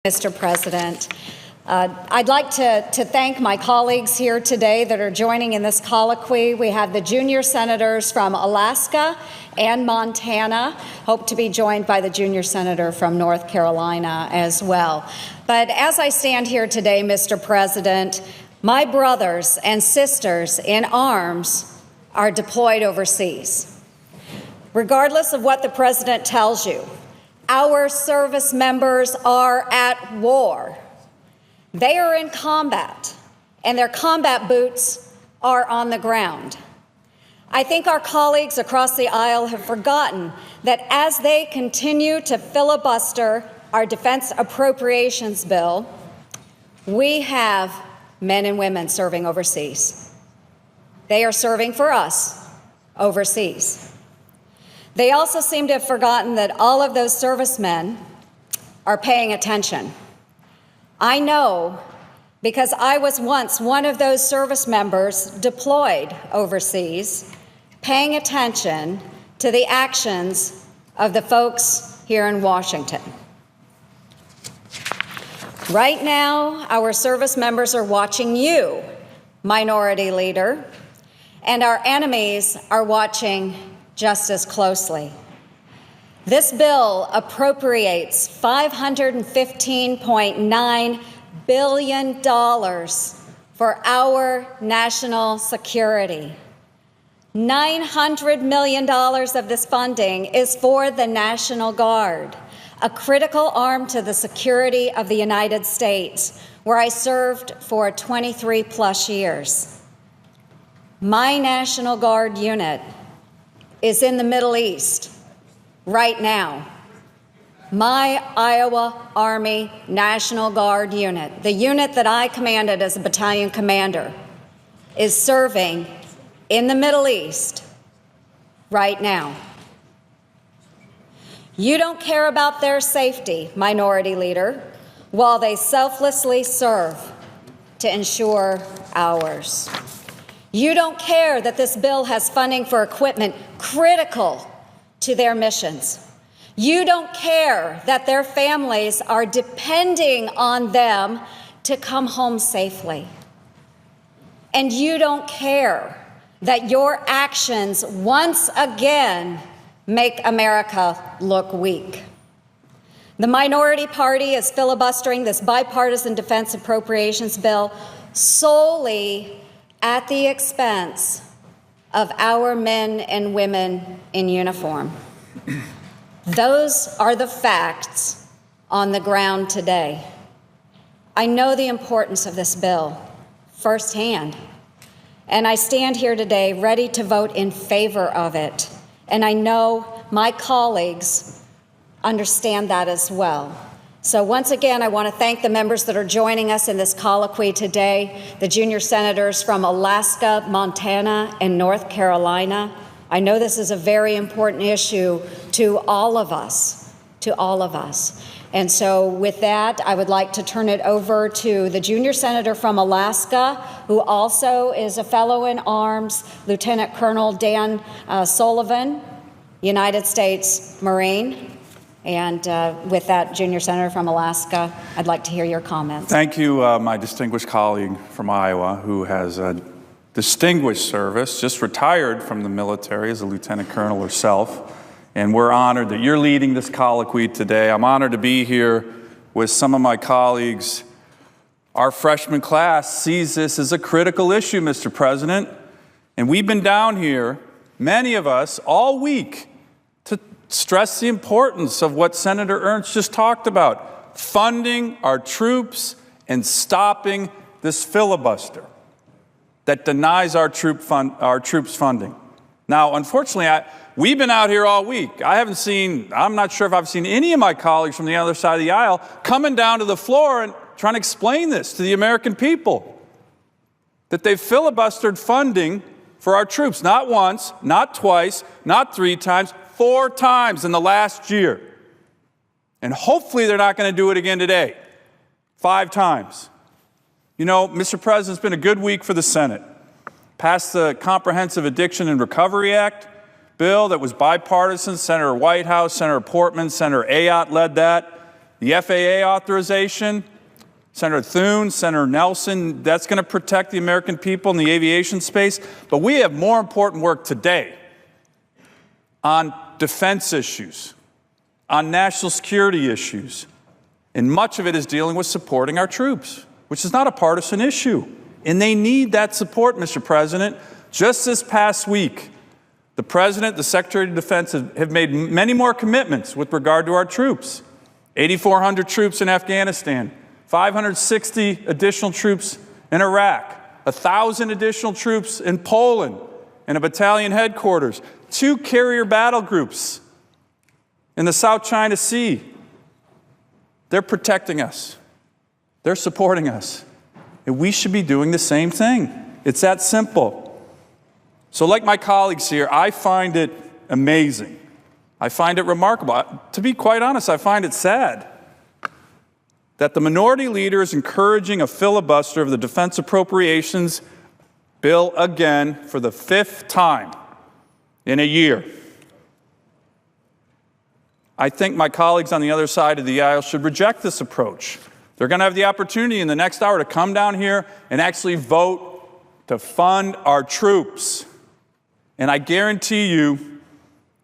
Mr. President. I'd like to thank my colleagues here today that are joining in this colloquy. We have the junior senators from Alaska and Montana. Hope to be joined by the junior senator from North Carolina as well. But as I stand here today, Mr. President, my brothers and sisters in arms are deployed overseas. Regardless of what the president tells you, our service members are at war. They are in combat, and their combat boots are on the ground. I think our colleagues across the aisle have forgotten that as they continue to filibuster our defense appropriations bill, we have men and women serving overseas. They are serving for us overseas. They also seem to have forgotten that all of those servicemen are paying attention. I know because I was once one of those service members deployed overseas, paying attention to the actions of the folks here in Washington. Right now, our service members are watching you, Minority Leader, and our enemies are watching just as closely. This bill appropriates $515.9 billion for our national security. $900 million of this funding is for the National Guard, a critical arm to the security of the United States, where I served for 23+ years. My National Guard unit is in the Middle East right now. My Iowa Army National Guard unit, the unit that I commanded as a battalion commander, is serving in the Middle East right now. You don't care about their safety, Minority Leader, while they selflessly serve to ensure ours. You don't care that this bill has funding for equipment critical to their missions. You don't care that their families are depending on them to come home safely. And you don't care that your actions once again make America look weak. The minority party is filibustering this bipartisan defense appropriations bill solely at the expense of our men and women in uniform. Those are the facts on the ground today. I know the importance of this bill firsthand, and I stand here today ready to vote in favor of it. And I know my colleagues understand that as well. So once again, I want to thank the members that are joining us in this colloquy today, the junior senators from Alaska, Montana, and North Carolina. I know this is a very important issue to all of us, And so with that, I would like to turn it over to the junior senator from Alaska, who also is a fellow in arms, Lieutenant Colonel Dan Sullivan, United States Marine. And with that, junior senator from Alaska, I'd like to hear your comments. Thank you, my distinguished colleague from Iowa, who has a distinguished service, just retired from the military as a lieutenant colonel herself. And we're honored that you're leading this colloquy today. I'm honored to be here with some of my colleagues. Our freshman class sees this as a critical issue, Mr. President. And we've been down here, many of us, all week, to stress the importance of what Senator Ernst just talked about, funding our troops and stopping this filibuster that denies our troops funding. Now, unfortunately, we've been out here all week. I'm not sure if I've seen any of my colleagues from the other side of the aisle coming down to the floor and trying to explain this to the American people, that they've filibustered funding for our troops, not once, not twice, not 3 times, 4 times in the last year. And hopefully they're not going to do it again today. 5 times. You know, Mr. President, it's been a good week for the Senate. Passed the Comprehensive Addiction and Recovery Act bill that was bipartisan. Senator Whitehouse, Senator Portman, Senator Ayotte led that. The FAA authorization, Senator Thune, Senator Nelson, that's going to protect the American people in the aviation space. But we have more important work today on defense issues, on national security issues. And much of it is dealing with supporting our troops, which is not a partisan issue. And they need that support, Mr. President. Just this past week, the President, the Secretary of Defense have made many more commitments with regard to our troops. 8,400 troops in Afghanistan, 560 additional troops in Iraq, 1,000 additional troops in Poland, and a battalion headquarters, 2 carrier battle groups in the South China Sea. They're protecting us. They're supporting us. And we should be doing the same thing. It's that simple. So like my colleagues here, I find it amazing. I find it remarkable. To be quite honest, I find it sad that the minority leader is encouraging a filibuster of the defense appropriations bill again for the 5th time in a year. I think my colleagues on the other side of the aisle should reject this approach. They're going to have the opportunity in the next hour to come down here and actually vote to fund our troops. And I guarantee you,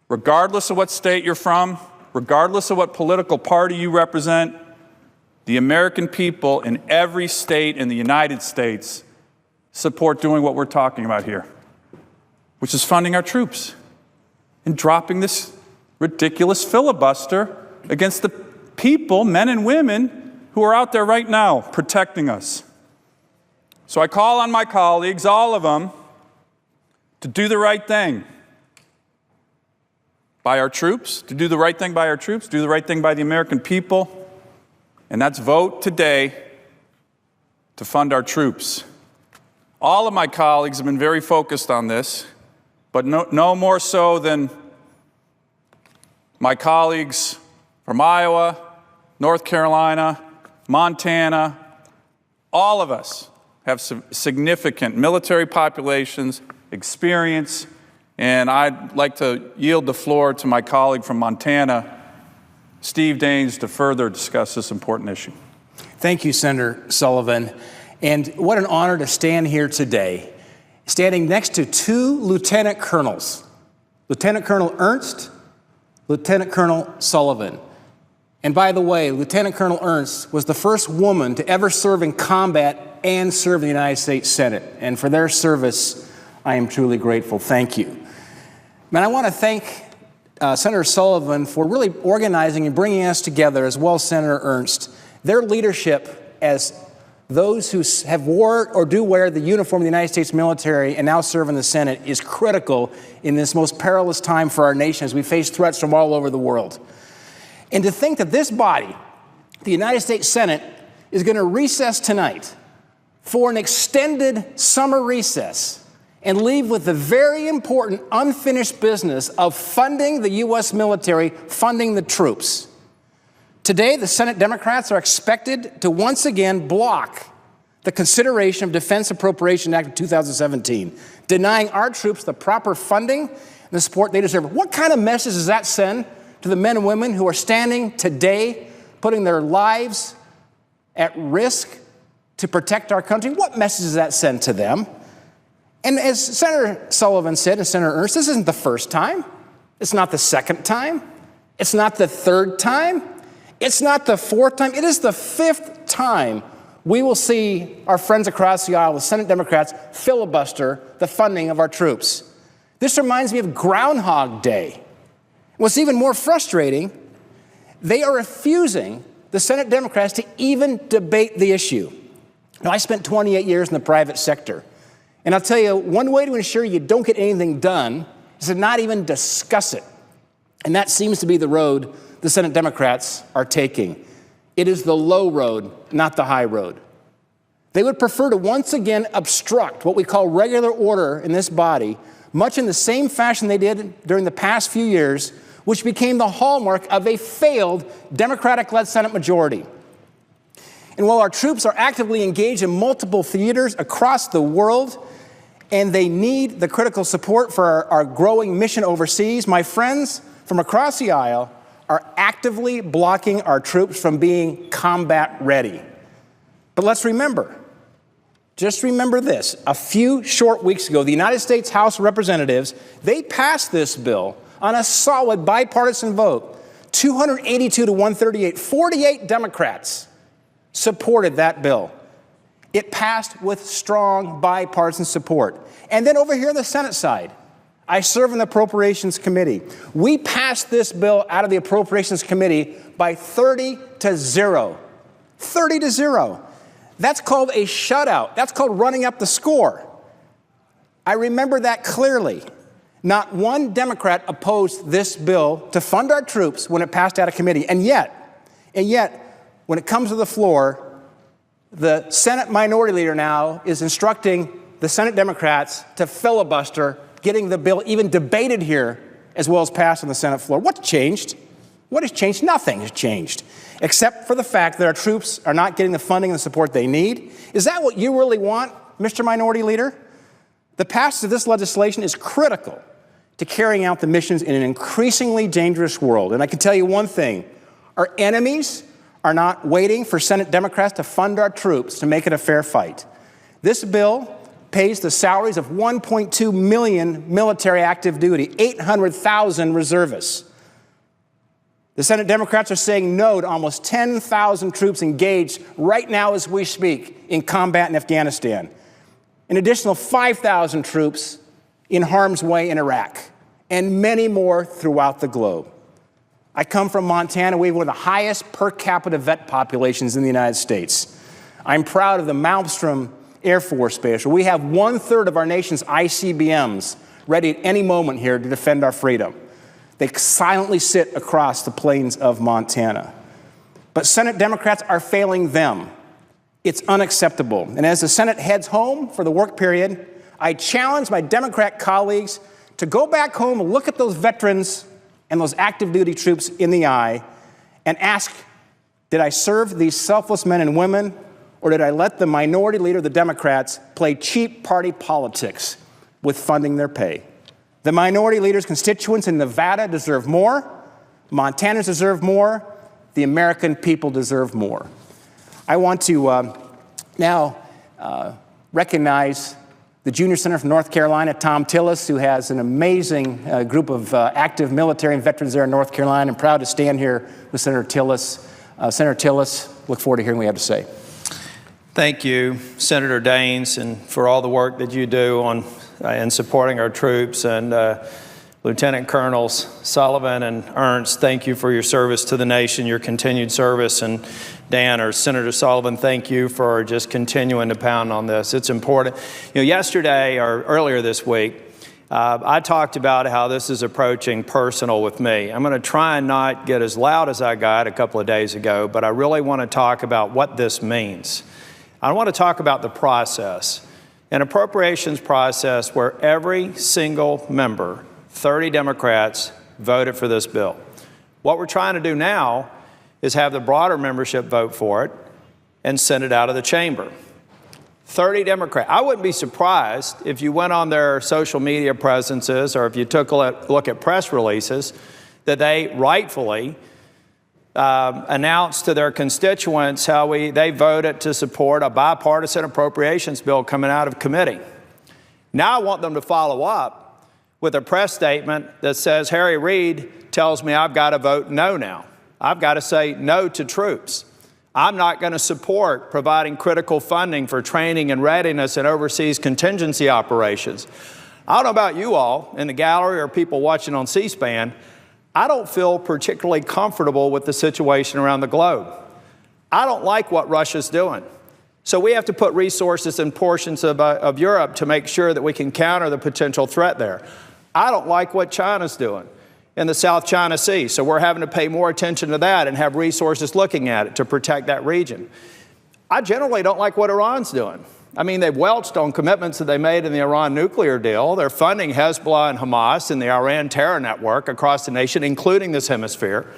regardless of what state you're from, regardless of what political party you represent, the American people in every state in the United States support doing what we're talking about here, which is funding our troops and dropping this ridiculous filibuster against the people, men and women, who are out there right now protecting us. So I call on my colleagues, all of them, to do the right thing by our troops, to do the right thing by our troops, do the right thing by the American people, and that's vote today to fund our troops. All of my colleagues have been very focused on this, but no more so than my colleagues from Iowa, North Carolina, Montana. All of us have significant military populations, experience, and I'd like to yield the floor to my colleague from Montana, Steve Daines, to further discuss this important issue. Thank you, Senator Sullivan. And what an honor to stand here today, standing next to 2 lieutenant colonels, Lieutenant Colonel Ernst, Lieutenant Colonel Sullivan. And by the way, Lieutenant Colonel Ernst was the first woman to ever serve in combat and serve in the United States Senate. And for their service, I am truly grateful. Thank you. And I want to thank Senator Sullivan for really organizing and bringing us together, as well as Senator Ernst. Their leadership as those who have wore or do wear the uniform of the United States military and now serve in the Senate is critical in this most perilous time for our nation as we face threats from all over the world. And to think that this body, the United States Senate, is going to recess tonight for an extended summer recess and leave with the very important unfinished business of funding the U.S. military, funding the troops. Today, the Senate Democrats are expected to once again block the consideration of Defense Appropriation Act of 2017, denying our troops the proper funding and the support they deserve. What kind of message does that send to the men and women who are standing today, putting their lives at risk to protect our country? What message does that send to them? And as Senator Sullivan said, and Senator Ernst, this isn't the first time. It's not the second time. It's not the third time. It's not the 4th time. It is the 5th time we will see our friends across the aisle, the Senate Democrats, filibuster the funding of our troops. This reminds me of Groundhog Day. What's even more frustrating, they are refusing, the Senate Democrats, to even debate the issue. Now, I spent 28 years in the private sector. And I'll tell you, one way to ensure you don't get anything done is to not even discuss it. And that seems to be the road the Senate Democrats are taking. It is the low road, not the high road. They would prefer to once again obstruct what we call regular order in this body, much in the same fashion they did during the past few years, which became the hallmark of a failed Democratic-led Senate majority. And while our troops are actively engaged in multiple theaters across the world, and they need the critical support for our growing mission overseas, my friends from across the aisle are actively blocking our troops from being combat ready. But let's remember, just remember this. A few short weeks ago, the United States House of Representatives, they passed this bill on a solid bipartisan vote, 282 to 138. 48 Democrats supported that bill. It passed with strong bipartisan support. And then over here on the Senate side, I serve in the Appropriations Committee. We passed this bill out of the Appropriations Committee by 30 to 0. 30 to 0. That's called a shutout. That's called running up the score. I remember that clearly. Not one Democrat opposed this bill to fund our troops when it passed out of committee. And yet, when it comes to the floor, the Senate Minority Leader now is instructing the Senate Democrats to filibuster, getting the bill even debated here as well as passed on the Senate floor. What's changed? What has changed? Nothing has changed, except for the fact that our troops are not getting the funding and the support they need. Is that what you really want, Mr. Minority Leader? The passage of this legislation is critical to carrying out the missions in an increasingly dangerous world. And I can tell you one thing, our enemies are not waiting for Senate Democrats to fund our troops to make it a fair fight. This bill pays the salaries of 1.2 million military active duty, 800,000 reservists. The Senate Democrats are saying no to almost 10,000 troops engaged right now as we speak in combat in Afghanistan. An additional 5,000 troops in harm's way in Iraq, and many more throughout the globe. I come from Montana. We have one of the highest per capita vet populations in the United States. I'm proud of the Malmstrom Air Force Base, where we have 1/3 of our nation's ICBMs ready at any moment here to defend our freedom. They silently sit across the plains of Montana. But Senate Democrats are failing them. It's unacceptable. And as the Senate heads home for the work period, I challenge my Democrat colleagues to go back home and look at those veterans and those active duty troops in the eye and ask, did I serve these selfless men and women, or did I let the Minority Leader, the Democrats, play cheap party politics with funding their pay? The Minority Leader's constituents in Nevada deserve more. Montanans deserve more. The American people deserve more. I want to now recognize the Junior Senator from North Carolina, Tom Tillis, who has an amazing group of active military and veterans there in North Carolina. I'm proud to stand here with Senator Tillis. Senator Tillis, look forward to hearing what you have to say. Thank you, Senator Daines, and for all the work that you do in supporting our troops. And Lieutenant Colonels Sullivan and Ernst, thank you for your service to the nation, your continued service. And Dan, or Senator Sullivan, thank you for just continuing to pound on this. It's important. You know, yesterday or earlier this week, I talked about how this is approaching personal with me. I'm going to try and not get as loud as I got a couple of days ago, but I really want to talk about what this means. I want to talk about the process, an appropriations process where every single member, 30 Democrats, voted for this bill. What we're trying to do now is have the broader membership vote for it and send it out of the chamber. 30 Democrats. I wouldn't be surprised if you went on their social media presences or if you took a look at press releases that they rightfully announced to their constituents how they voted to support a bipartisan appropriations bill coming out of committee. Now I want them to follow up with a press statement that says, Harry Reid tells me I've got to vote no now. I've got to say no to troops. I'm not going to support providing critical funding for training and readiness and overseas contingency operations. I don't know about you all in the gallery or people watching on C-SPAN. I don't feel particularly comfortable with the situation around the globe. I don't like what Russia's doing. So we have to put resources in portions of Europe to make sure that we can counter the potential threat there. I don't like what China's doing in the South China Sea. So we're having to pay more attention to that and have resources looking at it to protect that region. I generally don't like what Iran's doing. I mean, they've welched on commitments that they made in the Iran nuclear deal. They're funding Hezbollah and Hamas and the Iran terror network across the nation, including this hemisphere.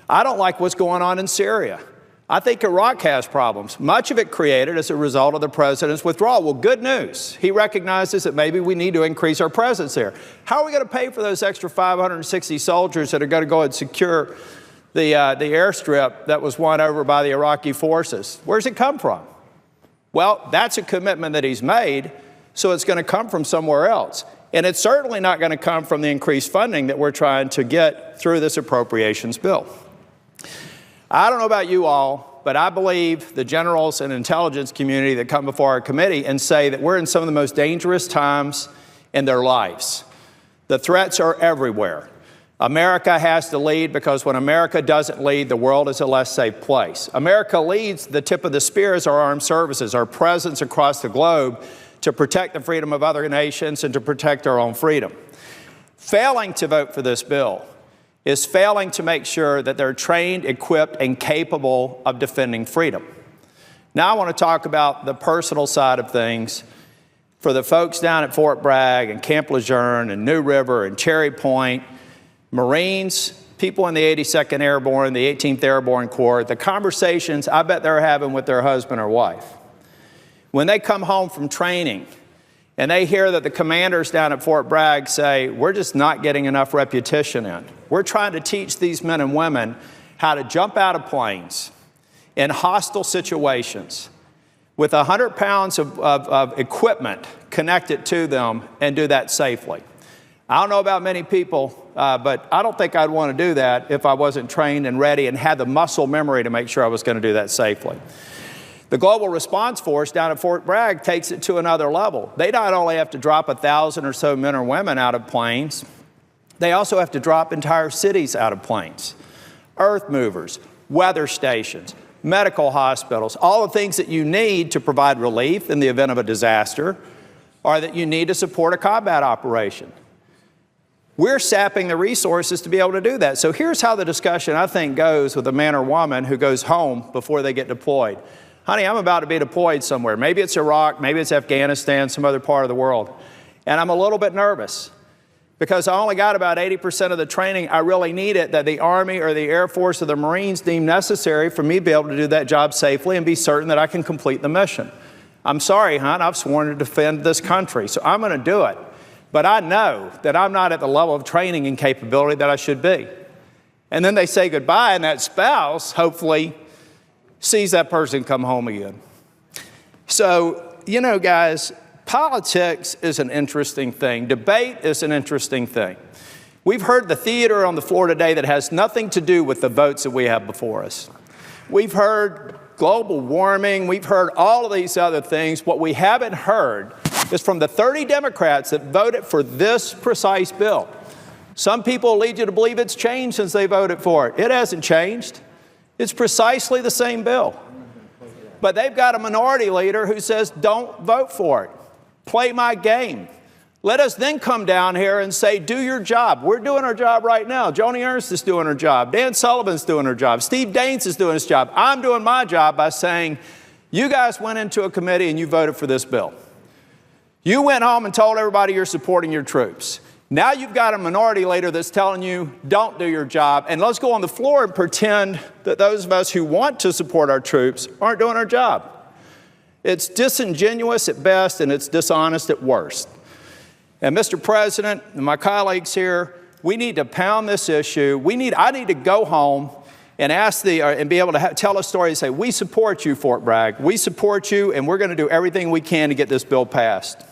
I don't like what's going on in Syria. I think Iraq has problems, much of it created as a result of the president's withdrawal. Well, good news. He recognizes that maybe we need to increase our presence there. How are we going to pay for those extra 560 soldiers that are going to go and secure the airstrip that was won over by the Iraqi forces? Where's it come from? Well, that's a commitment that he's made, so it's going to come from somewhere else. And it's certainly not going to come from the increased funding that we're trying to get through this appropriations bill. I don't know about you all, but I believe the generals and intelligence community that come before our committee and say that we're in some of the most dangerous times in their lives. The threats are everywhere. America has to lead, because when America doesn't lead, the world is a less safe place. America leads. The tip of the spear is our armed services, our presence across the globe to protect the freedom of other nations and to protect our own freedom. Failing to vote for this bill is failing to make sure that they're trained, equipped, and capable of defending freedom. Now I want to talk about the personal side of things for the folks down at Fort Bragg and Camp Lejeune and New River and Cherry Point, Marines, people in the 82nd Airborne, the 18th Airborne Corps, the conversations I bet they're having with their husband or wife. When they come home from training and they hear that the commanders down at Fort Bragg say, we're just not getting enough repetition in. We're trying to teach these men and women how to jump out of planes in hostile situations with 100 pounds of equipment connected to them and do that safely. I don't know about many people, but I don't think I'd want to do that if I wasn't trained and ready and had the muscle memory to make sure I was going to do that safely. The Global Response Force down at Fort Bragg takes it to another level. They not only have to drop 1,000 or so men or women out of planes, they also have to drop entire cities out of planes. Earth movers, weather stations, medical hospitals, all the things that you need to provide relief in the event of a disaster, or that you need to support a combat operation. We're sapping the resources to be able to do that. So here's how the discussion, I think, goes with a man or woman who goes home before they get deployed. Honey, I'm about to be deployed somewhere. Maybe it's Iraq, maybe it's Afghanistan, some other part of the world. And I'm a little bit nervous because I only got about 80% of the training I really needed that the Army or the Air Force or the Marines deem necessary for me to be able to do that job safely and be certain that I can complete the mission. I'm sorry, hon, I've sworn to defend this country, so I'm going to do it. But I know that I'm not at the level of training and capability that I should be. And then they say goodbye, and that spouse, hopefully, sees that person come home again. So, you know, guys, politics is an interesting thing. Debate is an interesting thing. We've heard the theater on the floor today that has nothing to do with the votes that we have before us. We've heard global warming. We've heard all of these other things. What we haven't heard is from the 30 Democrats that voted for this precise bill. Some people lead you to believe it's changed since they voted for it. It hasn't changed. It's precisely the same bill. But they've got a minority leader who says, don't vote for it. Play my game. Let us then come down here and say, do your job. We're doing our job right now. Joni Ernst is doing her job. Dan Sullivan's doing her job. Steve Daines is doing his job. I'm doing my job by saying, you guys went into a committee and you voted for this bill. You went home and told everybody you're supporting your troops. Now you've got a minority leader that's telling you, don't do your job, and let's go on the floor and pretend that those of us who want to support our troops aren't doing our job. It's disingenuous at best, and it's dishonest at worst. And Mr. President and my colleagues here, we need to pound this issue. I need to go home and and be able to tell a story and say, we support you, Fort Bragg. We support you, and we're going to do everything we can to get this bill passed.